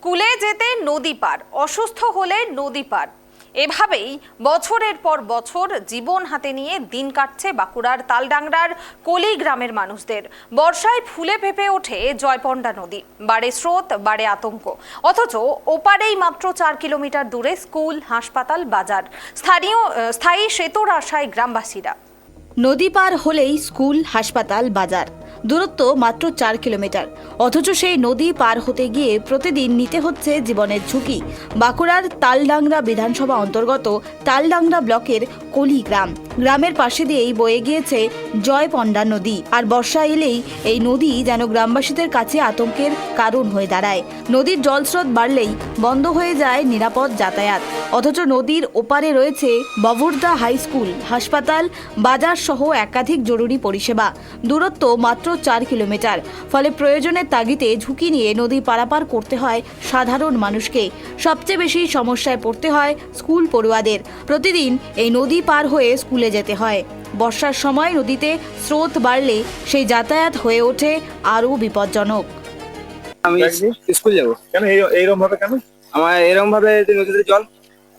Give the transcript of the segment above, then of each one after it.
স্কুলে যেতে নদী পার, অসুস্থ হলে নদী পার, এভাবেই বছরের পর বছর জীবন হাতে নিয়ে দিন কাটছে বাঁকুড়ার তালডাংরার কলি গ্রামের মানুষদের। বর্ষায় ফুলে ফেঁপে ওঠে জয়পন্ডা নদী, বাড়ে স্রোত, বাড়ে আতঙ্ক। অথচ ওপারেই মাত্র 4 কিলোমিটার দূরে স্কুল, হাসপাতাল, বাজার। স্থায়ী সেতুর আশায় গ্রামবাসীরা। নদী পার হলেই স্কুল, হাসপাতাল, বাজার। দূরত্ব মাত্র 4 কিলোমিটার। অথচ সেই নদী পার হতে গিয়ে প্রতিদিন নিতে হচ্ছে জীবনের ঝুঁকি। বাঁকুড়ার তালডাংরা বিধানসভা অন্তর্গত তালডাংরা ব্লকের কলি গ্রাম। গ্রামের পাশে দিয়েই বয়ে গিয়েছে জয়পন্ডা নদী। আর বর্ষা এলেই এই নদী যেন গ্রামবাসীদের কাছে আতঙ্কের কারণ হয়ে দাঁড়ায়। নদীর জলস্রোত বাড়লেই বন্ধ হয়ে যায় নিরাপদ যাতায়াত। অথচ নদীর ওপারে রয়েছে ববুরদা হাই স্কুল, হাসপাতাল, বাজার সহ একাধিক জরুরি পরিষেবা। দূরত্ব মাত্র 4 কিলোমিটার। ফলে প্রয়োজনের তাগিদে ঝুঁকি নিয়ে নদী পারাপার করতে হয় সাধারণ মানুষকে। সবচেয়ে বেশি সমস্যায় পড়তে হয় স্কুল পড়ুয়াদের। প্রতিদিন এই নদী পার হয়ে স্কুলে যেতে হয়। বর্ষার সময় নদীতে স্রোত বাড়লে সেই যাতায়াত হয়ে ওঠে আরও বিপজ্জনক। আমি স্কুল যাবো। কেন এইরকম ভাবে কেন? আমার এরকম ভাবে নদীতে জল,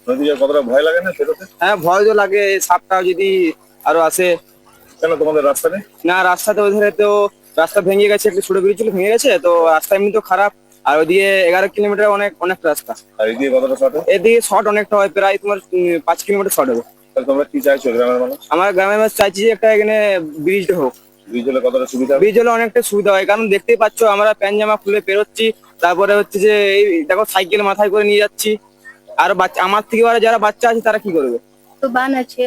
নদী জল কতটা ভয় লাগে না সেটাতে? হ্যাঁ ভয় তো লাগে, সাপটা যদি আরো আসে। কেন তোমাদের রাস্তা নেই? না, রাস্তাতে ওই ধারে তো রাস্তা ভেঙে গেছে, একটা ছোট ব্রিজ ছিল, ভেঙে গেছে তো রাস্তা এমনি তো খারাপ। আর ওইদিকে 11 কিলোমিটার অনেক রাস্তা। আর এদিকে কতটা শর্ট? এদিকে শর্ট অনেকটা হয়, প্রায় তোমার 5 কিলোমিটার শর্ট হবে। তাহলে তোমরা কি চাইছো গ্রামের মানুষ? আমার গ্রামের মানুষ চাইছি যে একটা এখানে ব্রিজটা হোক। ব্রিজ হলে কতটা সুবিধা হবে? ব্রিজ হলে অনেকটা সুবিধা হয়, কারণ দেখতেই পাচ্ছ আমরা প্যান্ট জামা খুলে বেরোচ্ছি, তারপরে হচ্ছে যে এই দেখো সাইকেল মাথায় করে নিয়ে যাচ্ছি। আর বাচ্চা আমার থেকে যারা বাচ্চা আছে তারা কি করবে? তো বান আছে,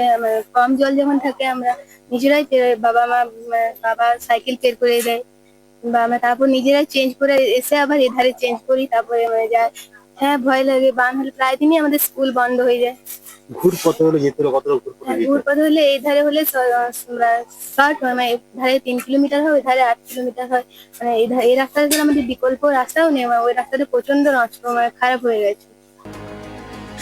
কম জল যখন থাকে আমরা নিজেরাই বাবা সাইকেল বের করে দেয়, বা আমরা তারপর নিজেরাই চেঞ্জ করে এসে আবার এধারে চেঞ্জ করি, তারপরে যায়। হ্যাঁ ভয় লাগে, বান হলে প্রায় দিনই আমাদের স্কুল বন্ধ হয়ে যায়। ঘুরপথে হলে যেতে হলে কতটা ঘুরপথে যেতে? ঘুরপথ হলে এই ধারে হলে শর্ট হয়, মানে ধারে 3 কিলোমিটার হয়, ধারে 8 কিলোমিটার হয়। মানে এই রাস্তাটা গেলে আমাদের বিকল্প রাস্তাও নেই, ওই রাস্তাটা প্রচন্ড নষ্ট, মানে খারাপ হয়ে গেছে।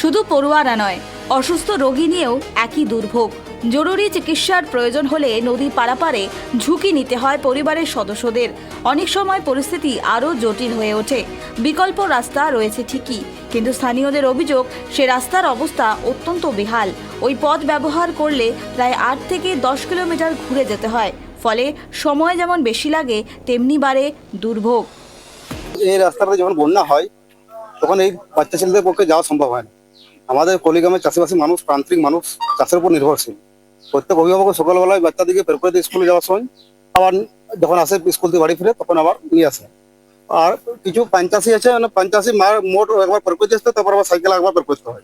শুধু পড়ুয়ারা নয়, অসুস্থ রোগী নিয়েও একই দুর্ভোগ। জরুরি চিকিৎসার প্রয়োজন হলে নদী পারাপারে ঝুঁকি নিতে হয় পরিবারের সদস্যদের। অনেক সময় পরিস্থিতি আরও জটিল হয়ে ওঠে। বিকল্প রাস্তা রয়েছে ঠিকই, কিন্তু স্থানীয়দের অভিযোগ সে রাস্তার অবস্থা অত্যন্ত বেহাল। ওই পথ ব্যবহার করলে প্রায় 8 থেকে 10 কিলোমিটার ঘুরে যেতে হয়। ফলে সময় যেমন বেশি লাগে, তেমনি বাড়ে দুর্ভোগ। এই রাস্তাটা যখন বন্যা হয় তখন এই বাচ্চা ছেলেদের পক্ষে যাওয়া সম্ভব হয় না। আমাদের কলিগ্রামের চাষিবাসী মানুষ, প্রান্তিক মানুষ, চাষের উপর নির্ভরশীল। প্রত্যেক অভিভাবক সকালবেলায় বাচ্চাদিকে বের করে দিয়ে স্কুলে যাওয়ার সময় আবার যখন আসে স্কুল থেকে বাড়ি ফিরে তখন আবার নিয়ে আসে। আর কিছু পাঞ্চাশি আছে, মানে পাঞ্চাশি মোট একবার বের করতে আসতে, তারপর আবার সাইকেল একবার বের করতে হয়।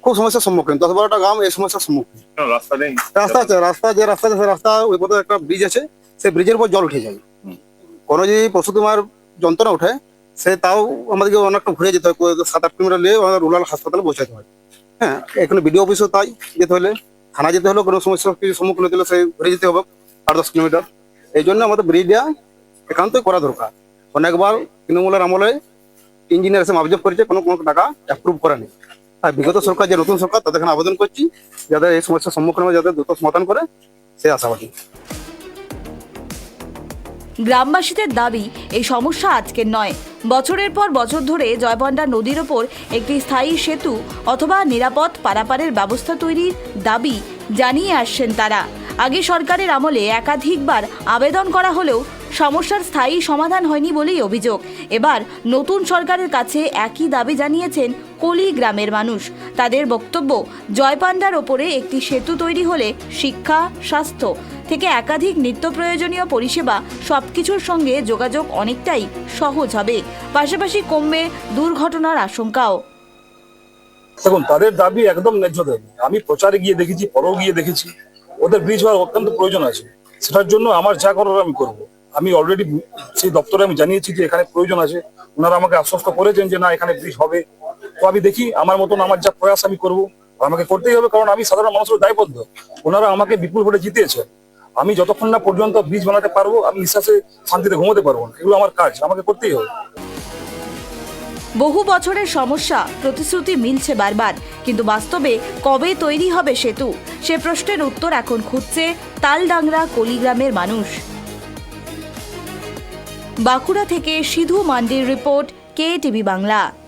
খুব সমস্যার সম্মুখীন 10-12টা গ্রাম এই সমস্যার সম্মুখীন। কেন রাস্তা নেই? রাস্তা আছে, যে রাস্তা আছে, রাস্তা ওই পথে একটা ব্রিজ আছে, সেই ব্রিজের উপর জল উঠে যায়। কোনো যদি পশু তোমার যন্ত্রণা ওঠে সে তাও আমাদেরকে অনেকটা ঘুরে যেতে হয়, 7-8 কিলোমিটার নিয়ে রুরাল হাসপাতালে পৌঁছাতে হয়। হ্যাঁ, এখানে বিডিও অফিসও তাই যেতে হলে, থানা যেতে হলে, কোনো সমস্যার কিছু সম্মুখীন হতে হলে সেই ঘুরে যেতে হবে 8-10 কিলোমিটার। এই জন্য আমাদের ব্রিজটা একান্তই করা দরকার। অনেকবার তৃণমূলের আমলে ইঞ্জিনিয়ার এসে মাপজোপ করেছে, কোনো টাকা অ্যাপ্রুভ করা নেই। আর বিগত সরকার, যে নতুন সরকার, তাদের এখানে আবেদন করছি যাতে এই সমস্যার সম্মুখীন হবে, যাতে দ্রুত সমাধান করে, সে আশাবাদী। গ্রামবাসীদের দাবি, এই সমস্যা আজকের নয়, বছরের পর বছর ধরে জয়পন্ডা নদীর ওপর একটি স্থায়ী সেতু অথবা নিরাপদ পারাপারের ব্যবস্থা তৈরির দাবি জানিয়ে আসছেন তারা। আগে সরকারের আমলে একাধিকবার আবেদন করা হলেও সমস্যার স্থায়ী সমাধান হয়নি বলেই অভিযোগ। এবার নতুন সরকারের কাছে একই দাবি জানিয়েছেন কলি গ্রামের মানুষ। তাদের বক্তব্য, জয়পান্ডার ওপরে একটি সেতু তৈরি হলে শিক্ষা, স্বাস্থ্য থেকে একাধিক নিত্য প্রয়োজনীয় পরিষেবা সবকিছুর সঙ্গে যোগাযোগ অনেকটাই সহজ হবে। পাশাপাশি কমবে দুর্ঘটনার আশঙ্কাও। দেখুন, তাদের দাবি একদম ন্যায্য দাবি। আমি প্রচারে গিয়ে দেখেছি, পরেও গিয়ে দেখেছি, ওদের ব্রিজ হওয়ার অত্যন্ত প্রয়োজন আছে। সেটার জন্য আমার যা করার আমি করবো। আমি অলরেডি সেই দপ্তরে আমি জানিয়েছি যে এখানে প্রয়োজন আছে। ওনারা আমাকে আশ্বস্ত করেছেন যে না, এখানে ব্রিজ হবে। তো আমি দেখি আমার মতন আমার যা প্রয়াস আমি করবো, আমাকে করতেই হবে, কারণ আমি সাধারণ মানুষের দায়বদ্ধ। ওনারা আমাকে বিপুল ভোটে জিতিয়েছে। আমি যতক্ষণ না পর্যন্ত ব্রিজ বানাতে পারবো, আমি নিঃশ্বাসে শান্তিতে ঘুমোতে পারবো না। এগুলো আমার কাজ, আমাকে করতেই হবে। বহু বছরের সমস্যা, প্রতিশ্রুতি মিলছে বারবার, কিন্তু বাস্তবে কবে তৈরি হবে সেতু, সে প্রশ্নের উত্তর এখন খুঁজছে তালডাংরা কলিগ্রামের মানুষ। বাঁকুড়া থেকে সিধু মান্ডির রিপোর্ট, KTV বাংলা।